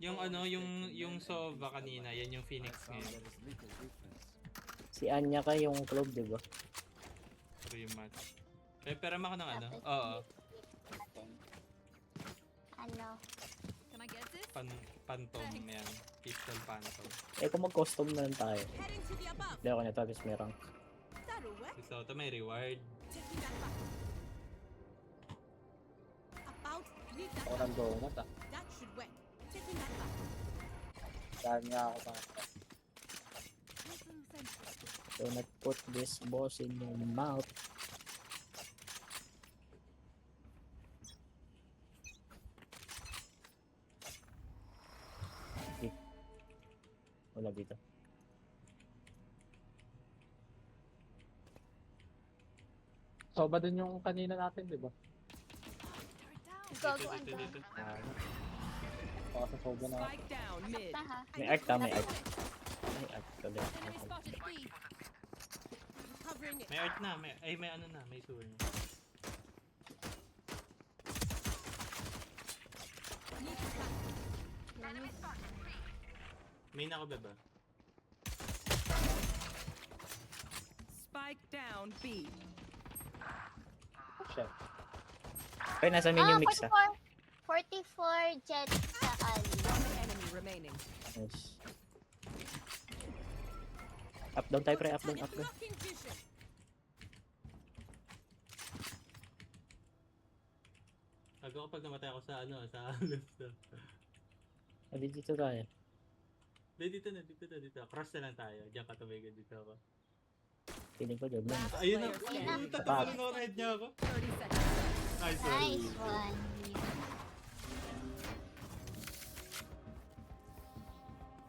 Yung ano, yung Sova kanina, yan yung Phoenix ngayon. Si Anya ka yung club, di ba? Rematch. Pero ako ng ano? Tapos, Oo. natin. Ano? Can I get this? Phantom yan. Pistol Phantom. Eh kung mag-custom na lang tayo. Heading to the above. Hindi ako nito, tapos may rank. That'll work. Si Soto may reward. Taking that back. About need that. Ako ng donut ah. That should work. Taking that back. Dahil nga ako pa. Do not put this boss in your mouth. Okay. Wala dito. Soba din yung kanina natin, di ba? Gago, Dito, ano? dito. Baka sa soba na. Spike down mid. Na ha? May art ka, may art. May art ka din. Enemy spotted B. Covering it. May art na. May ano na. May sword. Need that. May na ako beba. Spike down B. Shit. Pero nasa menu mix ah. 44 jet sa Ali. One enemy remaining. Nice. Up down tayo pre, up down, up down. Blocking vision. Ako kapag namatay ako sa ano, sa Ah, dito tayo. dito. Cross na lang tayo. Diyan ka tumigan dito ako. Piling ko doon lang. Ayun na. Player Ayun, tatawarin ako na head niya ako. 30 seconds. Ay, sorry. Nice one.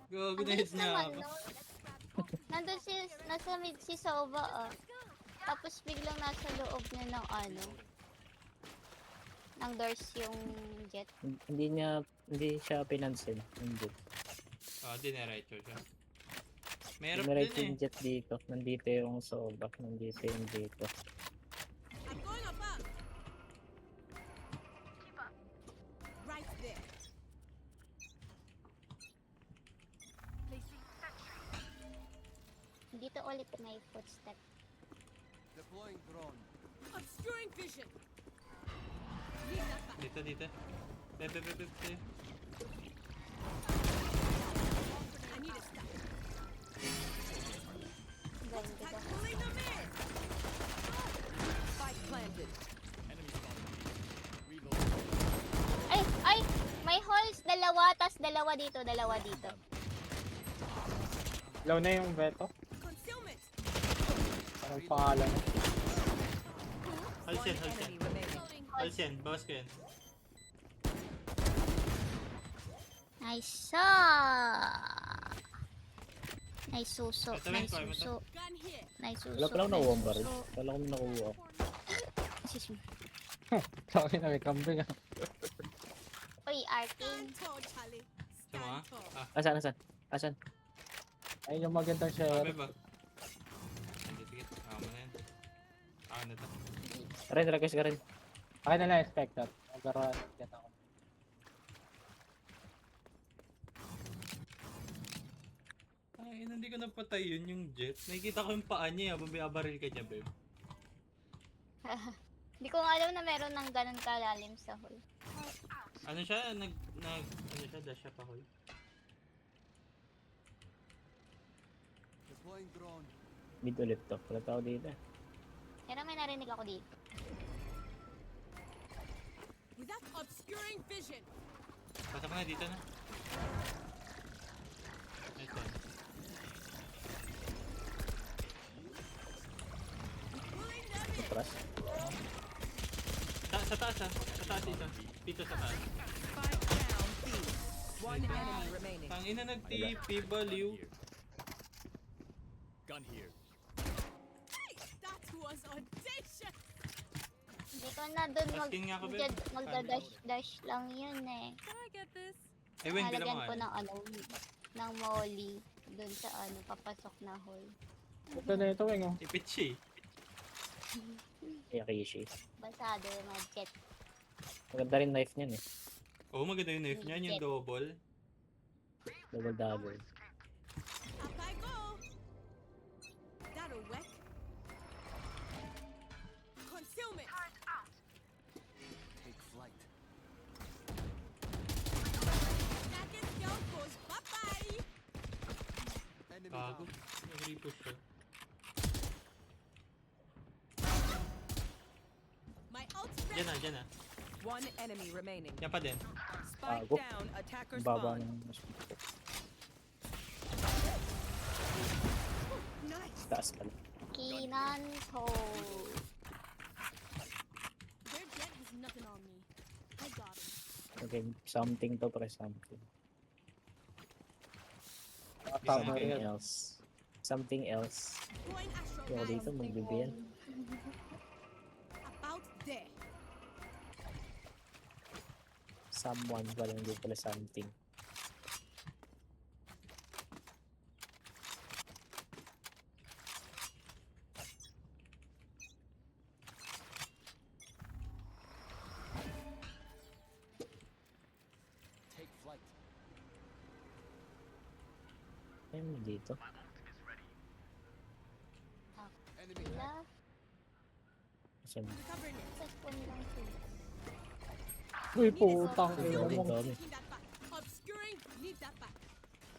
Gago Ang na head bilis niya naman, ako. no? Nandun si, nasa mid si Sova, ah. Tapos biglang nasa loob niya ng ano. Ng doors yung jet. Hindi siya pinansin. Hindi. Dinerecho siya. Meron Meron din yung jet dito. Nandito yung Sobak. Nandito yung dito. I'm going above. Right there. Dito ulit may footstep. Deploying drone. Obscuring vision. Need that back. Dito. Bebe. I need a stack. Galing dito. Pulling them in. Spike planted. Ay! May holes! Dalawa, tas dalawa dito. Low na yung veto. Concealment. Anong pangalan? One Halsyan. enemy remaining. Halsyan, bawas ko yan. Nice. Nice suso. Ito, Nice ito, ito. suso. Gun here. Nice suso. Wala pa lang nakuha ang baril. Wala ko nakuha. Excuse me. Sabi na may kambing ah. Uy, Arkin. Stand tall, Charlie. Tama? Stand tall. Asan? Ayun yung magandang share. Beba. Sige. Mo na yan. Na to. Ren, request ka rin. Akin na lang expected. Magaroon. Get ako. Ay, hindi ko napatay yun yung jet. Nakikita ko yung paa niya habang binabaril ka niya, babe. Hindi ko nga alam na meron ng ganun kalalim sa hole. Ano siya? Ano siya? Dash siya pa ko. Deploying drone. Mid ulit to. Wala tao dito. Pero may narinig ako dito. Without obscuring vision. Pasok na dito na. Nice one. Pulling them in. Atras. Sa taas ha. Sa taas dito. Dito sa taas. Spike down B. One enemy remaining. Tangina nag-TP baliw. Gun here. That was audacious. Hindi ko na dun Asking nga ako, babe. magda-dash lang yun eh. Can I get this? Eh, wait, bilang Halagyan mo ko nga. ng ano, ng molly dun sa ano, papasok na hole. Ito na ito, Weng. Oh. Tipid siya eh. Kaya Kishi. Basado yung mga jet. Maganda rin knife niyan eh. Oo, maganda yung knife niya. Yung double. Double dagger. Up I go. That'll work. Concealment. Take flight. Target girl goes bye-bye. Enemy Gago. down. Nag-repush siya. My ult's Diyan ready. na. One enemy remaining. Yan pa din. Spike Gago. down. Attacker Ang baba spawn. ng Nice. taas pala. Kinanto. Their jet has nothing on me. I got him. Okay, something to pre something. Tama Something yan. else. Something else. Going astral Kaya guys. dito magbibigyan. About there. Someone pala hindi pala something. Take flight. Ayun mo dito. Enemy Sila. Kasi Recovering it. Sa spawn lang sila. Uy, putang ina Dami, mo. dami. Taking that back. Obscuring. Need that back.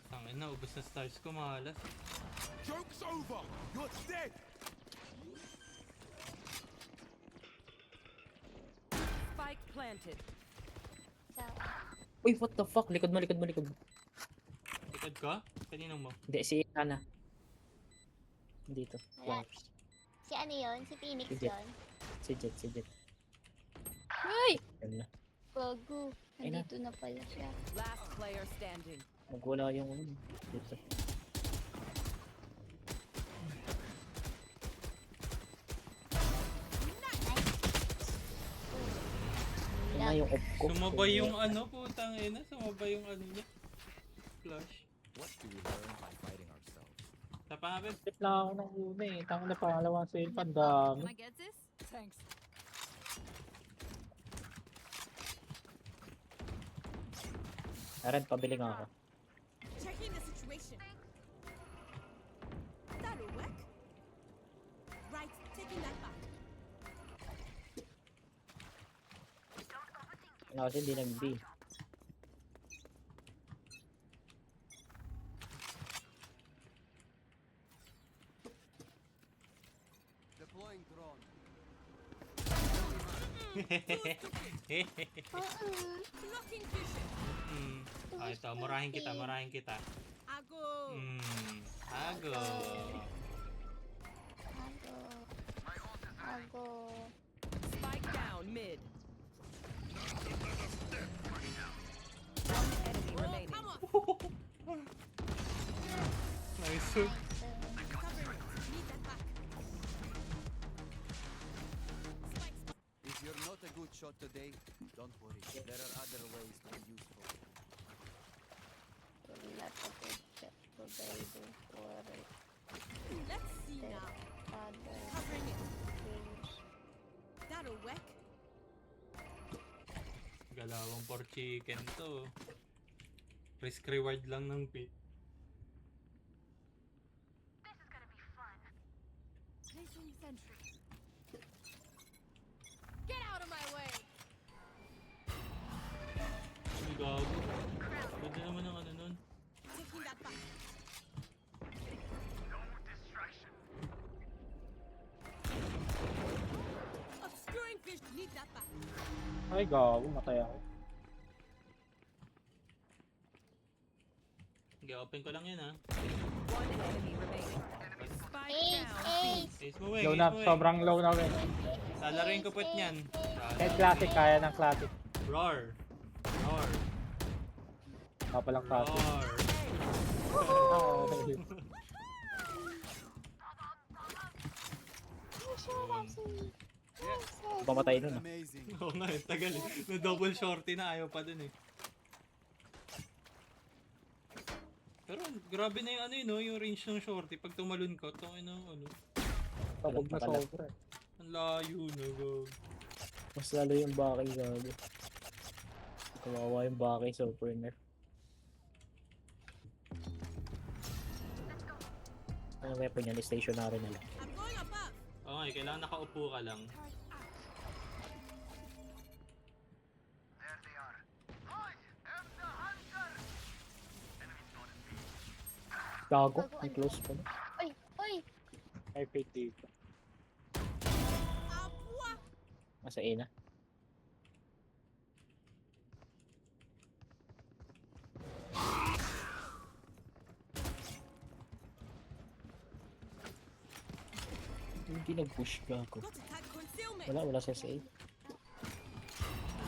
Tangin na, ubos na stars ko, malas. Joke's over. You're dead. Spike planted. Sa, Uy, what the fuck? Likod mo, likod mo, likod mo. Likod ka? Kaninong mo? Hindi, si Ana. Dito. Wala. Wow. si ano yun? Si Phoenix Si Jet. yun? Si Jet, si Jet. Ay! Yan na. Gago. Ay na. Nandito na pala siya. Last player standing. Magwala yung ano. Dito. Yan na yung off ko. Sumabay yung ano, putang ina. Sumabay yung ano niya. Flash. What do we learn by fighting ourselves? Tapapin. Tip lang ako ng una eh. Tangin na pangalawang sale pa. Dami. get this? Thanks. Aaron, pabili nga ako. Checking the situation. That'll work. Right, taking that back. Ano kasi hindi nag-B. Deploying drone. Blocking vision. Ah, ito, murahin kita, murahin kita. Ago. Ago. Ago. Ago. Spike down mid. One enemy remaining. Come on. Nice. Nice. Covering it. Need that back. Spike. If you're not a good shot today, don't worry. There are other ways to be useful. Wala pa po siya. Provider for Let's see now. other Covering it. things. That'll work. Galawang for chicken to. Risk reward lang ng pit. Placing sentry. Get out of my way. Ang gago. Ganda naman ang ano nun. Taking that back. Obscuring vision. Need that back. Ay, gago. Matay ako. Sige, open ko lang yan ha. One enemy remaining. Spike Ace! down. Ace! Ace mo wing, Low ace na. mo wing. Sobrang low na win. Salarin ko put niyan. Kahit classic, kaya ng classic. Roar. Roar. Papalang classic. Roar. Ah, okay. Pamatay nun ah. Amazing. Oo nga, eh, tagal eh. Na double shorty na ayaw pa dun eh. Pero grabe na yung ano yun, no? Yung range ng shorty. Pag tumalon ka, tangin na ano. Tabog na sobra. Ang layo na, gag. Mas lalo yung bakay gago. Kawawa yung bakay sa opener. Ang weapon yan, stationary na lang. I'm going above. Okay, kailangan nakaupo ka lang. Gago, ang close pa na. Uy! Uy! May fake dito. Abwa. Nasa A na. Hindi nag-push gago. Got attack concealment. Wala sa SA.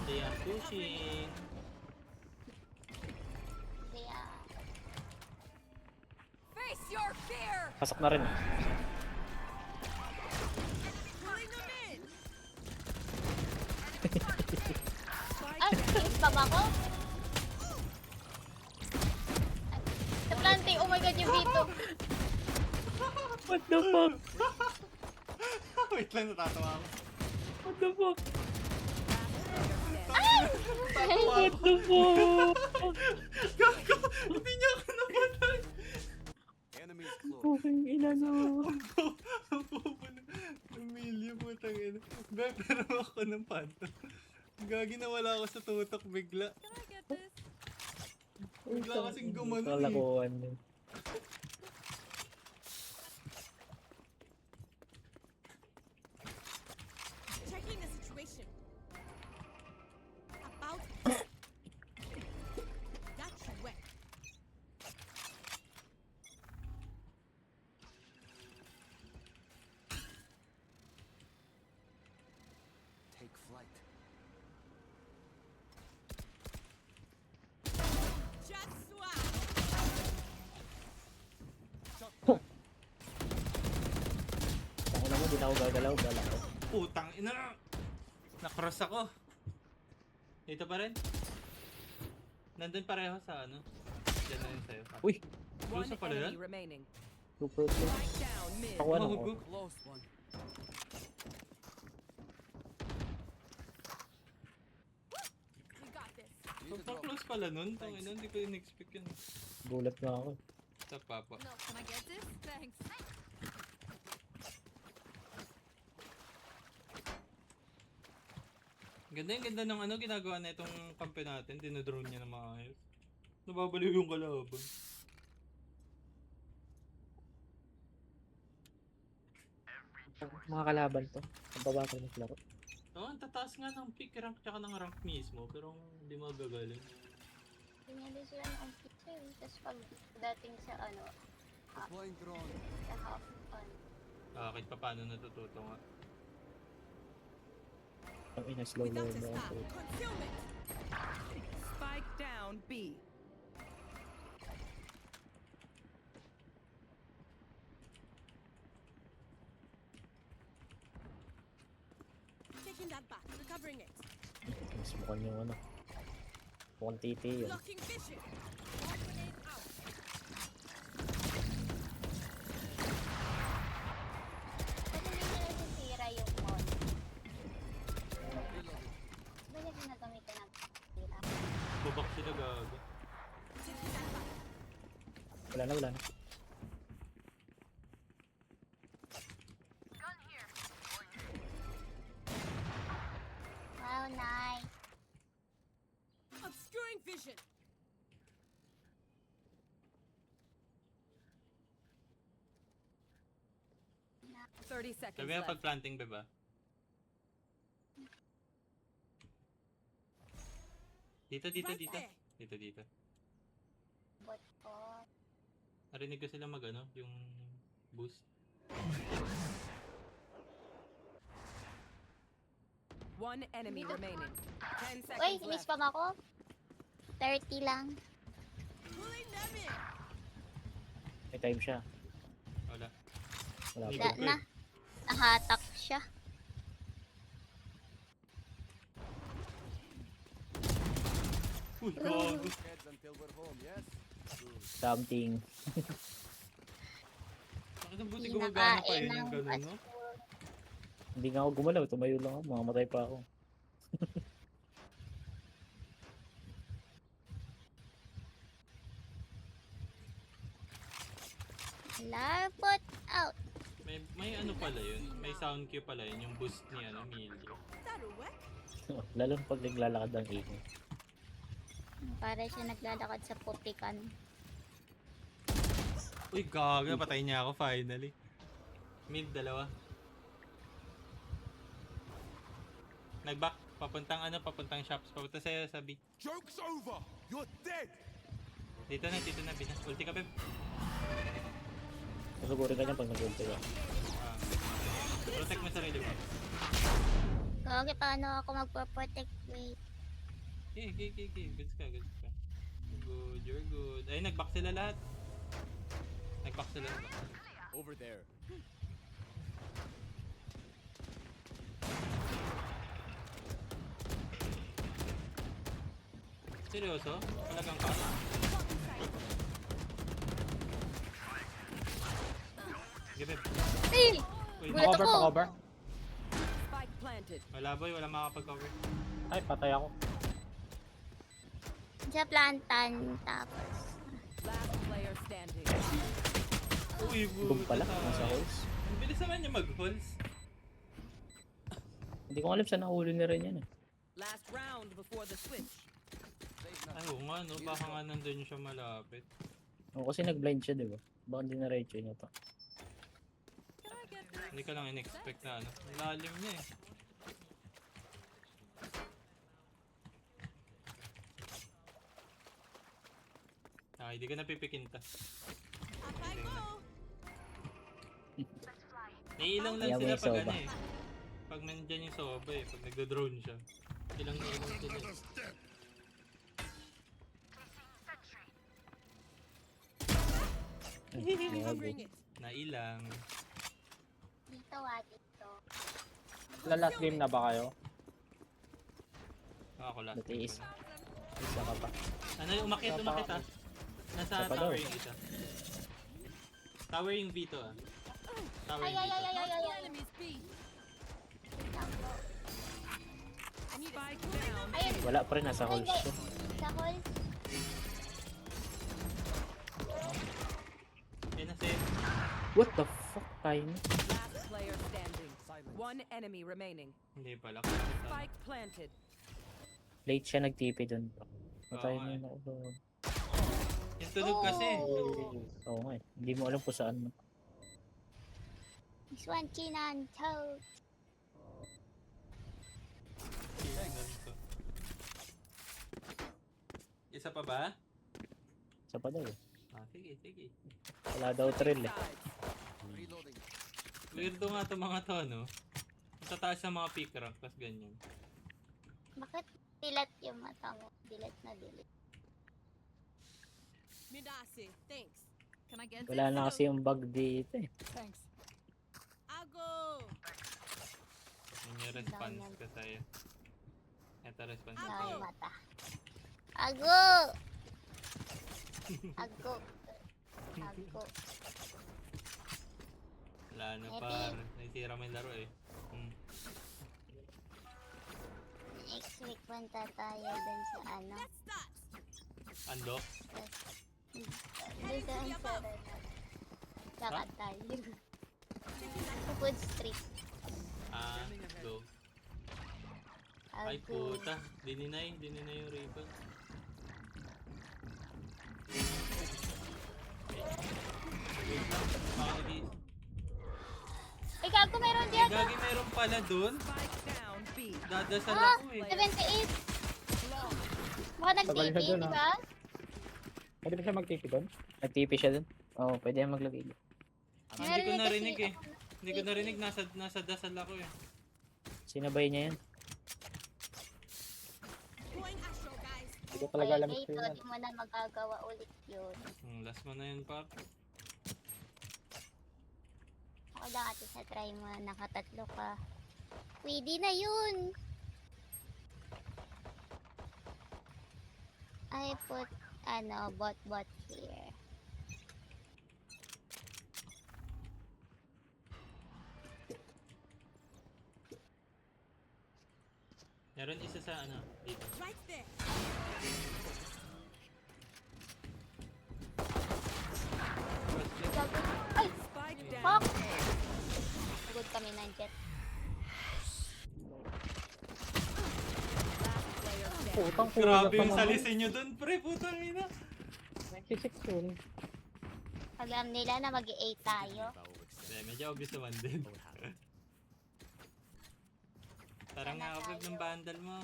They are pushing. Kaya... Face your fear. Pasok na rin. Pulling them in. Ay! Spam ako? Naplante! Oh my god, yung Vito! What the fuck? Wait lang, natatawa ako. What the fuck? Natatawa What ako. the fuck? Gago! Hindi niya ako napatay. Enemies close. Fucking ina no. Ang bobo na. Emilio, putang ina. Pero ako ng phantom. Gagi na wala ako sa tutok bigla. Can I get this? Bigla kasing gumano eh. Kalakuan yun. Checking the situation. About. Got you wet. Take flight. Just swap. Ako naman, di na ako gagalaw. Bala ko. Putang ina! Nakross ako. Dito pa rin? Nandun pareho sa ano? Diyan na yun sa'yo. Uy! Close One na pala yan? enemy remaining. Super close. Strike down mid. Ako ano ko. Gago. Close one. We got this. Need a drop. Close pala nun. Tangina, hindi ko in-expect yun. Gulat na ako. Sa papa. No, can I get this? Thanks. Ganda yung ganda ng ano ginagawa na itong kampe natin. Dinodrone niya na maayos. Nababaliw yung kalaban. Mga kalaban to. Ang baba ko naglaro. Oo, ang tataas nga ng pick rank tsaka ng rank mismo. Pero hindi magagaling. Pinili sila ng picture. Tapos pag dating sa ano, Deploying drone. sa half on. Kahit pa paano natututo nga. Ang ina slow Without mo a mo. stop. Concealment. Spike down B. Taking that back. Recovering it. Mas mukhang yung ano. Mukhang titi yun. Blocking vision. One grenade out. Ba't hindi nila nasisira yung mod? Reloading. Ba na ginagamitan ng sira? Babak sila gago. Taking that back. Wala na. Wow, nice. Obscuring vision. Na 30 seconds Sabi nga left. pag planting ba? Dito. Right there. Dito. bot ko. Narinig ko sila mag ano, yung boost. One enemy remaining. 10 Uy, seconds left. in-spam ako. 30 lang. Pulling them in. May time siya. Wala. Wala Hindi pa. ko Na. Nahatak siya. Uy, gago. Heads until we're home, yes? Good. Something. Bakit ang buti gumagana pa yun yung ng ganun, no? Hindi nga ako gumalaw. Tumayo lang ako. Mamamatay pa ako. Larpot out. May ano pala yun. May sound cue pala yun. Yung boost ni ano, Milio. That'll work. Lalo pag naglalakad ang ingay. Para siya naglalakad sa putikan. Uy, gaga. Patay niya ako finally. Mid, dalawa. Nag-back. Papuntang shops. Papunta sa'yo sa B. Joke's over! You're dead! Dito na, Bina. Ulti ka, Beb. Masugurin ka niya pag nag-ulti ka. Ah. Protect mo sarili mo. Kage, paano ako magpo-protect? Wait. Okay. Goods ka. Good, you're good. Ay, nag-back sila lahat. Nag-back sila. Over there. Seryoso? Talagang ka? Sige, Beb. Ay! Uy, Gulat Cover ako. pa cover. Spike planted. wala boy, wala makapag-cover. Ay, patay ako. Sa plantan, tapos. Last player standing. Uy, Boom pala, nasa holes. Ang bilis naman niya mag-holes. Hindi ko alam saan nahuli na rin yan eh. Last round before the switch. Ay, oo nga, no? Baka nga nandun siya malapit. O, kasi nag-blind siya, di ba? Baka hindi na recho niya pa. Can I get this? Hindi ka lang in-expect na ano. Ang lalim niya eh. Ah, hindi ka napipikinta. Up I go. Naiilang lang Kaya sila may pag soba. ano eh. Pag nandyan yung soba eh. Pag nagdo-drone siya. Ilang sila. Bring it. Nailang. Dito dito. Last game na ba kayo? Ako last. Natiis. Isa ka pa. Ano yung umakit ah. Nasa Isa pa daw. tower yung isa. Tower yung V to ah. Tower Ay, yung ay, V ay, to. ay, ay, ay, ay. Enemies B. Tambo. Spike down. Ayun. Wala pa rin, nasa holes siya. Sa hall. Ayun na safe. What the fuck, time? Last player standing. One enemy remaining. Hindi pala. Spike planted. Late siya nag-TP dun. Patay Oo nga na eh. yun ako doon. Yung tunog kasi. Oo nga eh. Hindi mo alam kung saan mo. This one, Chinan, Toad. Isa pa ba? Sa pa daw eh. Ah, sige. Wala daw thrill eh. Sides. Reloading. Weirdo nga itong mga to, no? Matataas sa mga pick rank, tas ganyan. Bakit dilat yung mata mo? Dilat na dilat. Midasi, thanks. Can I get Wala this? na kasi yung bug dito eh. Thanks. Ago. Yun yung response ko sa'yo. Ito response ko Ay, sa'yo. mata. Ago! Ago. Ago. Wala na par. Nasira mo yung laro eh. Next week punta tayo dun sa ano. Let's start. Unlock? Dun sa restaurant. Lakad tayo. Food street. Ah, go. Ay Ago. puta. Dininay yung ribbon. Ay, gago, meron dyan. Gagi meron pala dun. Spike down B. Dadasal Ah, ako eh. 78. Baka Tagal nag-TP, siya dun, di ah. ba? Pwede ba siya mag-TP doon? Nag-TP siya dun? Oo, pwede yan maglagay. Ah, hindi ko narinig eh. Hindi ko narinig. Nasa dasal ako eh. Sinabay niya yan. Going Astro, guys. Hindi ko talaga alam Ay, ito ito, yan. di mo na magagawa ulit yun. Last mo na yun par. Ako lang ate sa try mo, nakatatlo ka. Pwede na yun! I put, bot here. Meron isa sa ano, dito. Right there. Cross check. Gago. kami ng jet. Last player standing. Putang Grabe yung naman. salisin nyo dun, pre. Putang ina. 96 yun. Alam nila na mag-8 tayo. Medyo obvious naman din. Tara nga ako ng bundle mo.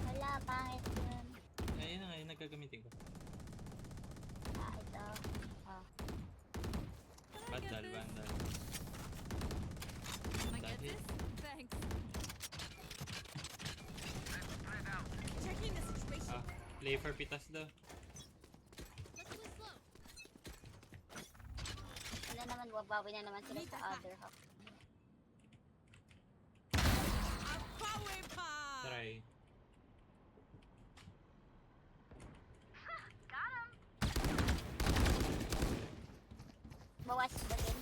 Wala, pangit yun. Ayun na ngayon, nagkagamitin ko. Ito. Oh. Bundle. Can I get this? Thanks. Checking the situation. Play for pitas daw. Wala naman, wabawi na naman sila sa other half. Power pie. Try. Bawas ba din?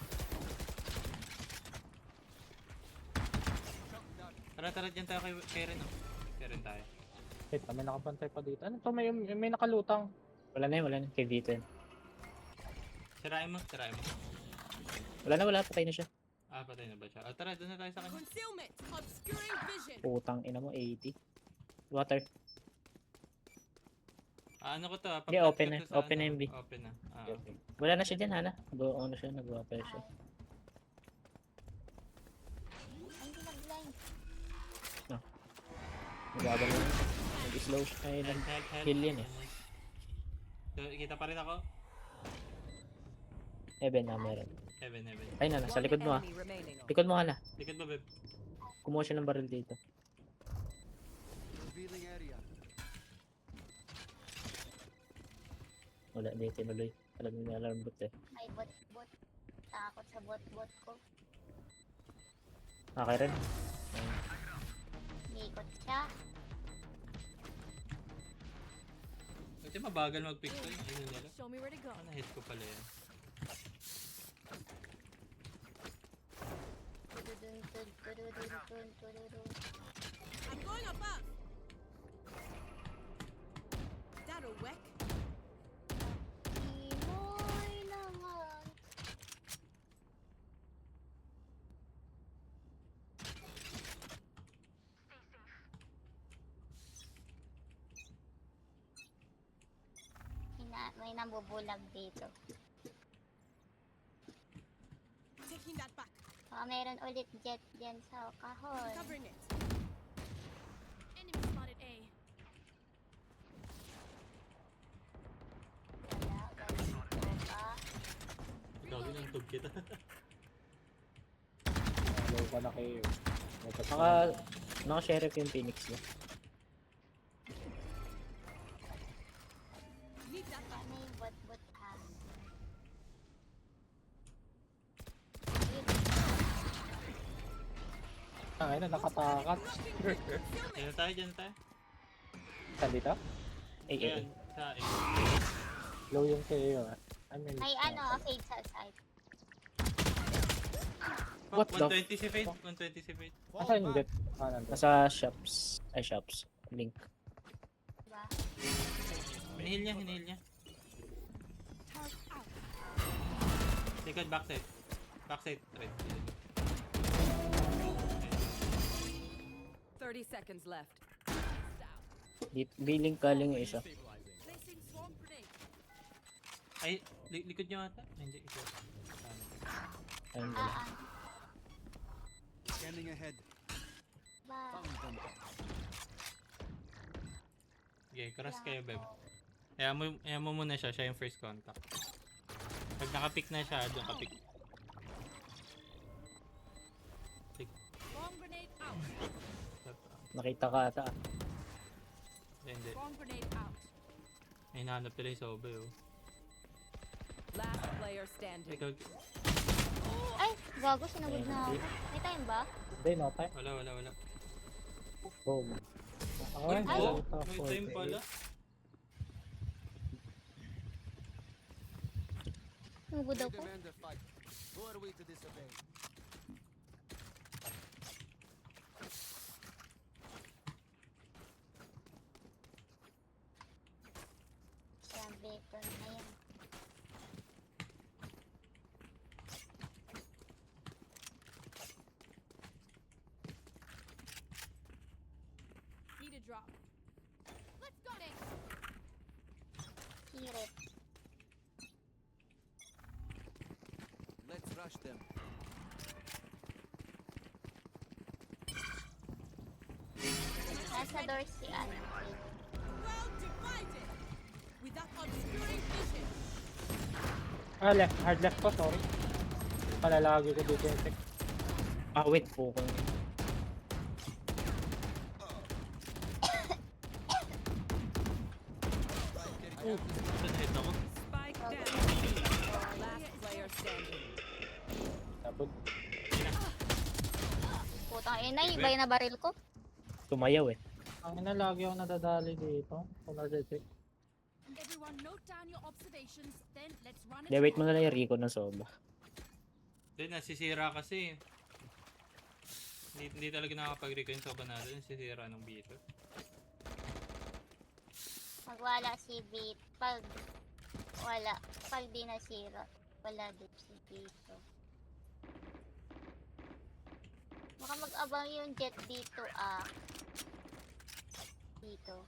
Tara dyan tayo kay Ren, oh. Kay Ren tayo. Wait, may nakabantay pa dito. Ano to? May nakalutang. Wala na. Kay Vito yun. Sirain mo. Wala. Patay na siya. Patay na ba siya? Tara, doon na tayo sa kanya. Concealment. Obscuring vision. Putang ina mo, 80. Water. Ano ko to? Hindi, open na. Open na yung B. Open na. Okay. Wala na siya dyan, Hana. Ano siya, nag-water siya. Ay, hindi nag-blind. Nag-water na yun. Nag-slow siya. Ay, nag-heal yan eh. So, kita pa rin ako? Heaven na meron. Heaven. Ay na, sa One likod mo ah. enemy remaining. Likod mo, Hana. Likod ba, Beb? Kumuha siya ng baril dito. Revealing area. Wala, hindi tinuloy. Alam niya alarm bot eh. May bot. Takot sa bot ko. Okay rin. Ikot siya. Ito mabagal mag-pick to. Ano nila? Show me where to go. Hit ko pala yan. I'm going above. That'll whack. Imoy naman. May nambubulag dito. Taking that back. Meron ulit jet dyan sa kahon. Covering it. Enemy spotted A. Wala, ganito pa. Ikaw din ang tug kita. Low pa na kayo. Naka-sheriff yung Phoenix niya. Need that back. Ano yung bot ha? Ay na, nakatakat. Dyan na tayo. Saan dito? Ayan, sa A. Low yung kayo ah. May fade sa side. What the 120 si Fade. 120 si Fade. Asan yung jet? Nandun. Nasa shops. Shops. Link. Diba? Hinihil niya. Likod, backside. Backside, right. 30 seconds left. Billing kaling yung isa. Placing swarm grenade. Ay, likod niya ata. Hindi, ito. Ayun pala. Scanning ahead. Ba? Found them. Okay, cross kayo, Beb. Kaya mo muna siya yung first contact. Pag nakapick na siya, doon ka pick. Swarm grenade out. Nakita ka ata. Hindi. Swarm grenade out. May hinahanap nila yung sobe, oh. Last player standing. Ikaw, Ay, gago, sinagod na ako. May time ba? Hindi, no time. wala. Boom. Uy, Ay, oh, ito, may time pala. Nugod They ako. demand a fight. Who are we to disobey? Sabi ko na yan. ulit. Let's rush them. Nasa door si ano. Well divided. With that obscuring vision. Ah, left. Hard left ko, sorry. Palalagi ko dito yung tech. Ah, wait po ko. Saan hit ako? Spike down. Last player standing. Tapos, Putang ina, iba yung nabaril ko. Tumayaw eh. ang ina, lagi ako nadadali dito. Kung nade-check. Everyone note down your observations, then let's run it. Hindi, wait mo na lang yung Rico ng Soba. Hindi, nasisira kasi. Hindi talaga nakakapag-recon sa panalo. Nasisira ng bito. Pag wala si Beat, pag wala, pag di nasira, wala din si Vito. Baka mag-abang yung jet dito ah. Dito.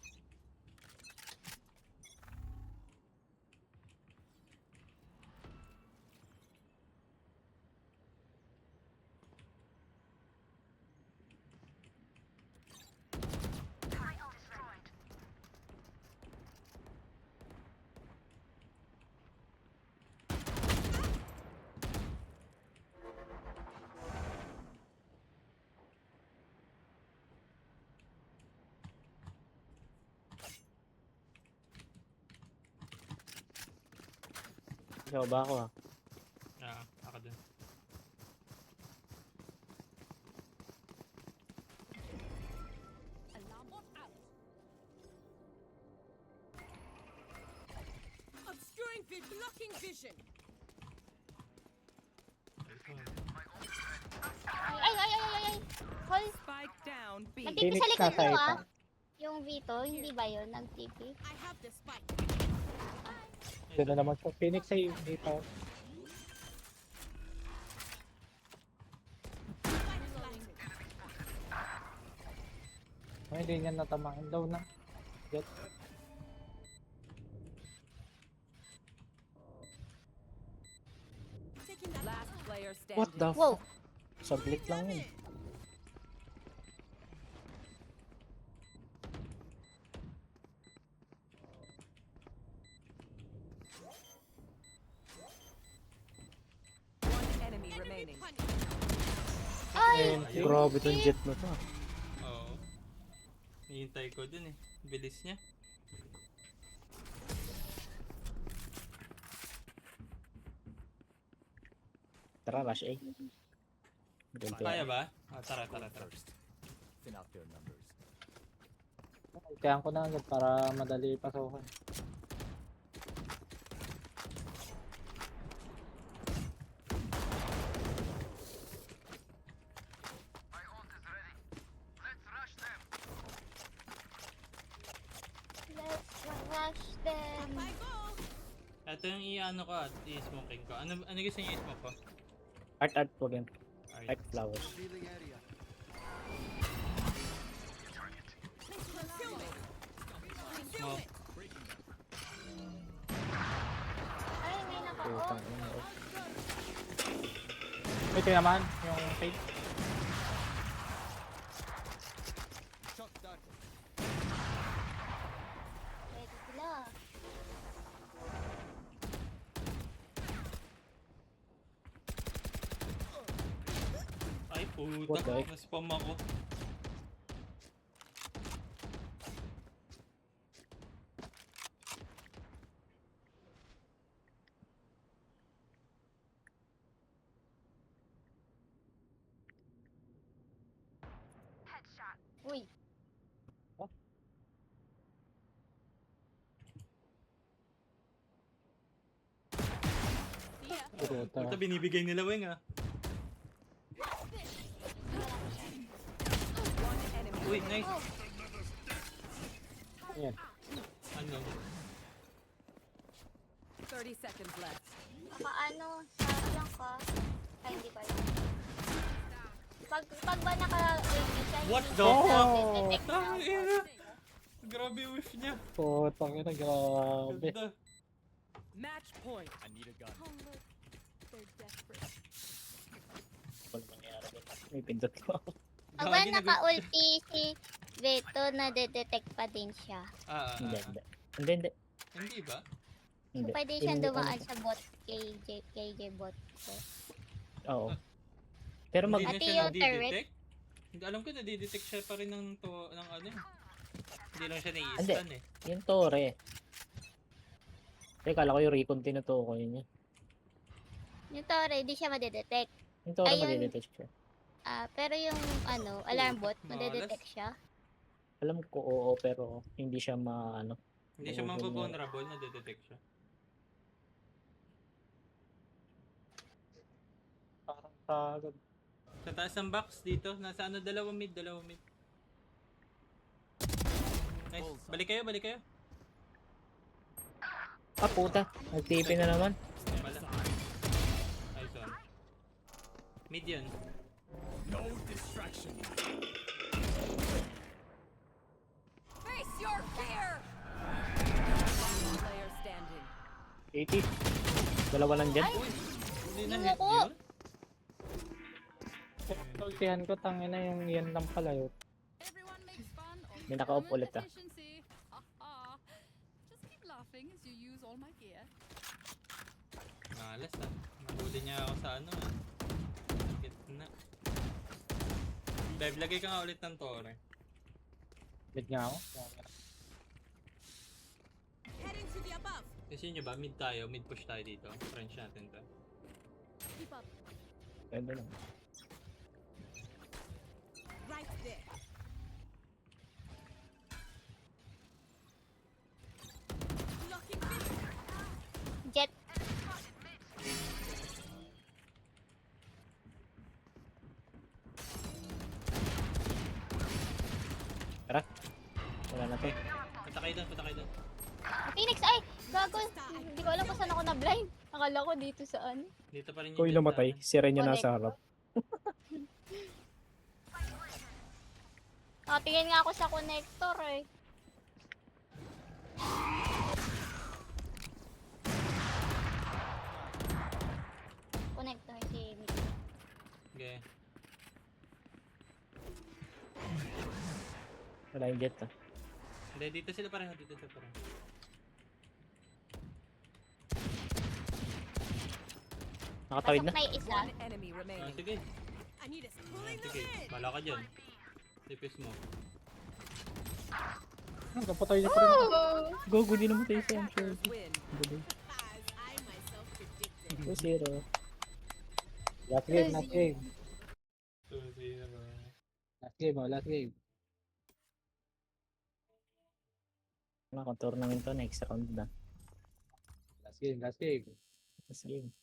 Soba ako ah. Ako dun. Alarm bot out. Obscuring blocking vision. Ay! Hold! Spike down B. Nag-TP Phoenix sa likod nasa mo ito. ah. Yung Vito, hindi ba yun? Nag-TP? I have the spike. Doon na naman po. Phoenix ay dito. Spike planted. Ay, hindi niya natamaan daw na. Jet. Taking that last player standing. What the Wow! fuck? Sablit lang yun. One enemy remaining. Ay! Grabe tong jet na to. Oo. Hihintay ko dun eh. Bilis niya. Tara, rush A. Kaya ba? Tara. Thin out their numbers. Kaya ko na agad para madali pasukan. Let's rush them! I go. Ito yung i-ano ko at i-smoking ko. Ano gusto niyo i-smoke ko? Art po game. Alright. Art flowers. Revealing area. Concealment. Smoke. Ay, may naka-off. Putang ina. Ito naman, yung fake. Shot darted. Ready sila. Ay, What the puta. heck? Naspam ako. Uy! Puta. Puta, binibigay nila wing ah. One enemy. Uy, nice. Ayan. Ano? 30 seconds left. Baka ano, sayang ka. Ay, hindi pala. Pag ba naka-wave siya, What hindi the siya fuck? detect na. Tangina. Grabe yung whiff niya. Putang ina, grabe. Ganda. Match point. I need a gun. Oh look, they're desperate. Wala mangyari dito. May pindot ko. Pag ba Gagi, naka-ulti si Beto, nadedetect pa din siya. Hindi, ah. hindi. Hindi, hindi. Hindi ba? Hindi. Pwede siyang Hindi, dumaan sa bot, KJ bot. So, Oo. Pero mag... Hindi na Pati siya yung turret? nadidetect? Hindi, alam ko nadidetect siya pa rin ng ano. Hindi lang siya Hindi. nai-stun eh. Yung Tore. Teka, kala ko yung recon tinutukoy niya. yung Tore, di siya madedetect. Yung Tore Ayun. madidetect siya. Pero yung alarm bot, Malas. madedetect siya. Alam ko oo, pero hindi siya ano. Hindi siya Oo, mababulnerable, nadidetect siya. Parang sagad. Sa taas ng box dito, nasa ano, dalawa mid. Nice. Balik kayo. Ah, puta. Nag-TP na naman. Wala. Nice one. Mid yun. Face your fear! Player standing. 80. Dalawa lang dyan. Hindi na Yung hit ko. yun. Ultihan ko, tangina yung yan lang pala yun. Everyone makes fun of May naka-off German ulit, ah. efficiency. Ha ha. Just keep laughing as you use all my gear. Malas ah. Nahuli niya ako sa ano ah. Gitna. Bev, lagay ka nga ulit ng Tore. Mid nga ako. Heading to the above. Kasi nyo ba, mid tayo, mid push tayo dito. French natin to. Keep up. Pwede lang. Right there. Blocking mid. Jet. Tara. Wala na to. Punta kayo doon. Phoenix, ay! Gago! Hindi ko alam kung saan ako na-blind. Akala ko dito saan. Dito pa rin Kung bentahan. namatay, si Ren yung nasa harap. Nakatingin nga ako sa connector eh. Connector si Mickey. Okay. Wala yung jet ah. Hindi, dito sila pareho. Nakatawid na. Pasok na yung isa. One enemy remaining. Sige. I need a spool in the Sige. head. Bala ka dyan. Tipis mo. Kapatay niya pa rin ako. Gogo, di namatay siya. I'm sure. Hackers win. As I myself predicted. 2-0. Last game, last game. 2-0. Last game, last game. Mga tournament to, next round na. Last game, last game. Last game.